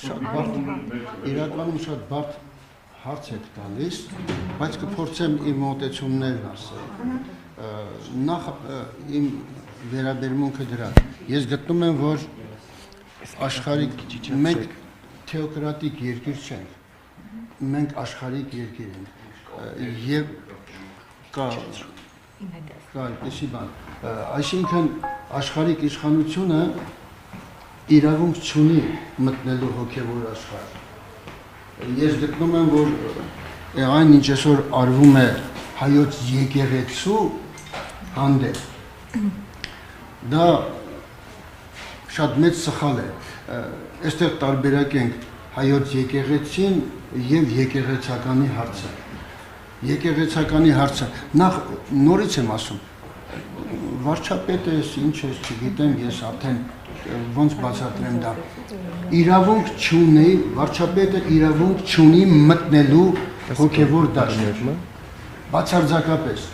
իրականում շատ բարդ հարց եք տալիս, բայց կփորձեմ իմ մոտեցումներն ասել։ Նախ իմ վերաբերմունքը դրան։ Ես գտնում եմ, որ աշխարհիկ մենք թեոկրատիկ երկիր չենք, մենք աշխարհիկ երկիր ենք եւ կա այդպիսի բան, այսինքն աշխարհիկ իշխանությունը իրավունք չունի մտնելու հոգևոր աշխարհ։ Ես գտնում եմ, որ այն ինչ այսօր արվում է հայոց եկեղեցու հանդեպ, դա շատ մեծ սխալ է։ Այստեղ տարբերակ ենք հայոց եկեղեցին եւ եկեղեցականի հարցը։ Եկեղեցականի հարցը, նախ նորից եմ ասում, վարչապետը ինչ է, չգիտեմ, ես արդեն ոնց բացատրեմ դա։ Իրավունք չունի, վարչապետը իրավունք չունի մտնելու հոգևոր դաշտ։ Բացարձակապես,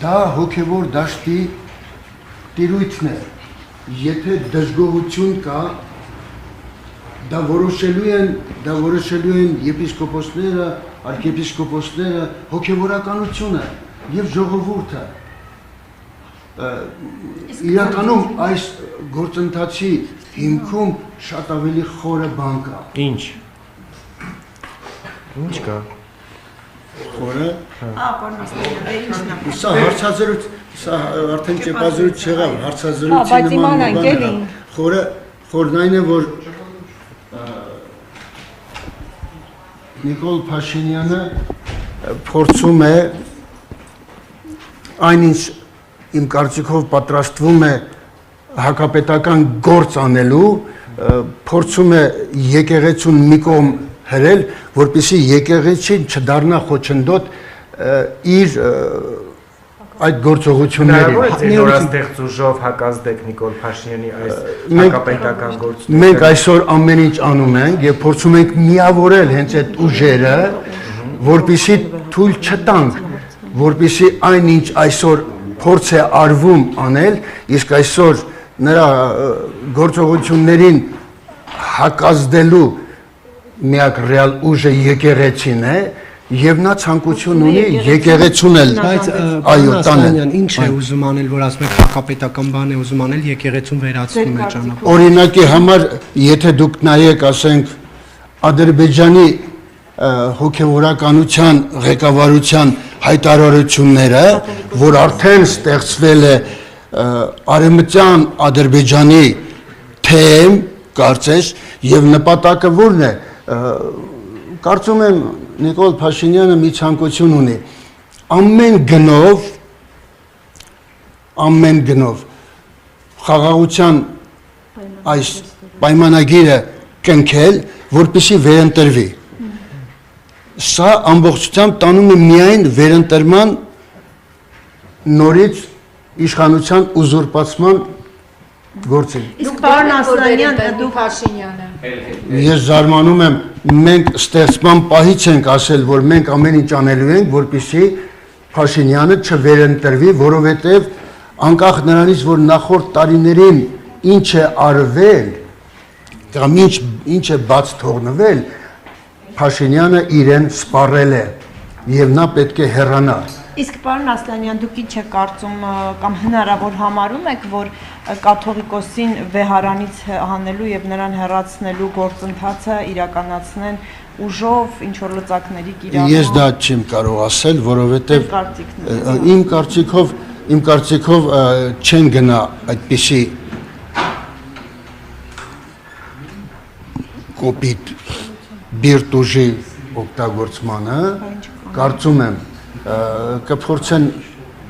դա հոգևոր դաշտի տիրույթն է, եթե դժգոհություն կա, դա որոշելու են եպիսկոպոսները, արքեպիսկոպոսները, հոգևորականությունը եւ ժողովուրդը։ Իրականում այս գործընթացի հիմքում շատ ավելի խորը բան կա։ Ինչ կա։ Խորը։ Պարոն Ասլանյան, Սա հարցազրույց, սա արդեն ճեպազրույց չեղավ, հարցազրույցի բայց իմանանք էլի։ Խորն այն է, որ Նիկոլ Փաշինյանը փորձում է այնինչ իմ կարծիքով պատրաստվում է հակապետական գործ անելու, փորձում է եկեղեցուն մի կողմ հրել, որպեսզի եկեղեցին չդառնա խոչընդոտ իր այդ գործողություններին։ Նորաստեղծ ուժով հակազդեք Նիկոլ Փաշինյանի այս հակապետական գործունեությունը։ Մենք այսօր ամեն ինչ անում ենք եւ փորձում ենք միավորել հենց այդ ուժերը, որպեսզի թույլ չտանք, որպեսզի այնինչ այսօր փորձ է արվում անել, իսկ այսօր նրա գործողություններին հակազդելու միակ ռեալ ուժը եկեղեցին է եւ նա ցանկություն ունի եկեղեցուն էլ այո տանել։ Ինչ է ուզում անել, որ ասում եք հակապետական բան է ուզում անել, եկեղեցուն վերացնում է ճանապարհ։ Օրինակի համար, եթե դուք նայեք, ասենք, Ադրբեջանի հոգևորականության ղեկավարության հայտարարությունները, որ արդեն ստեղծվել է արևմտյան Ադրբեջանի թեմ, կարծես, եւ նպատակը որն է, կարծում եմ Նիկոլ Փաշինյանը մի ցանկություն ունի ամեն գնով խաղաղության այս պայմանագիրը կնքել, որպեսզի վերընտրվի։ Սա ամբողջությամբ տանում է միայն վերընտրման նորից իշխանության ուզուրպացման գործին։ Իսկ պարոն Ասլանյան, դուք Փաշինյանը։ Ես զարմանում եմ, մենք ստեղծման պահից ենք ասել, որ մենք ամեն ինչ անելու ենք, որպեսզի Փաշինյանը չվերընտրվի, որովհետև անկախ նրանից, որ նախորդ տարիներին ինչ է արվել, կամ ինչ է բաց թողնվել, Փաշինյանը իրեն սպառել է եւ նա պետք է հեռանա։ Իսկ պարոն Ասլանյան, դուք ինչ եք կարծում կամ հնարավոր համարում եք, որ կաթողիկոսին վեհարանից հանելու եւ նրան հեռացնելու գործընթացը իրականացնեն ուժով, ինչ որ լծակների կիրառումով։ Ես դա չեմ կարող ասել, որովհետեւ իմ կարծիքով չեն գնա այդպիսի կոպիտ բիրտ ուժի օգտագործմանը, կարծում եմ կփորձեն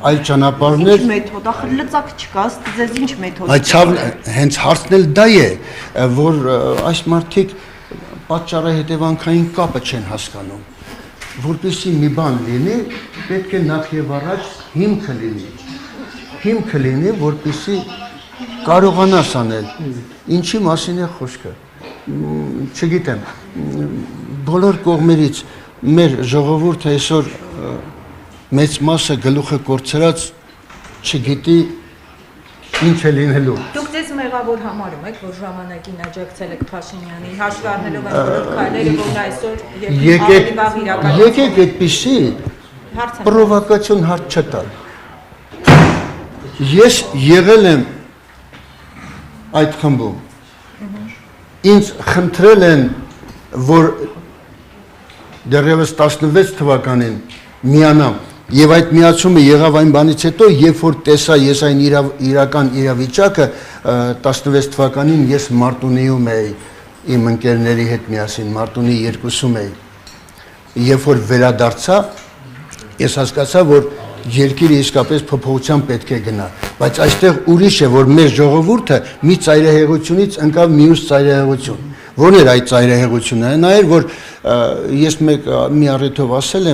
այլ ճանապարհներ։ Ինչ մեթոդ, ախր լծակ չկա, ձեզ ինչ մեթոդ։ Այդ հենց հարցն էլ դա է, որ այս մարդիկ պատճառահետևանքային կապը չեն հասկանում։ Որպեսզի մի բան լինի, պետք է նախ եւ առաջ հիմքը լինի, որպեսզի կարողանաս անել։ Ինչի մասին է խոսքը։ Չգիտեմ, բոլոր կողմերից մեր ժողովուրդը այսօր մեծ մասը գլուխը կորցրած չգիտի ինչ է լինելու։ Դուք ձեզ մեղավոր համարում եք, որ ժամանակին աջակցել եք Փաշինյանին, հաշվի առնելով այն բոլոր քայլերը, որ այսօր ավելի վաղ իրականացել եկեք այդպիսի պրովոկացիոն հարց չտալ։ Ես եղել եմ այդ խմբում։ Ինձ խնդրել են, որ դեռևս 16 թվականին միանամ, եւ այդ միացումը եղավ այն բանից հետո, երբ որ տեսա ես այն իրական իրավիճակը 16 թվականին ես Մարտունիում էի իմ ընկերների հետ միասին, Մարտունի 2-ում էի։ Երբ որ վերադարձա, ես հասկացա, որ երկիրը իսկապես փոփոխության պետք է գնա, բայց այստեղ ուրիշ է, որ մեր ժողովուրդը մի ծայրահեղությունից ընկավ մյուս ծայրահեղություն։ Որն էր այդ ծայրահեղությունը։ Նա էր, որ ես մի առիթով ասել եմ,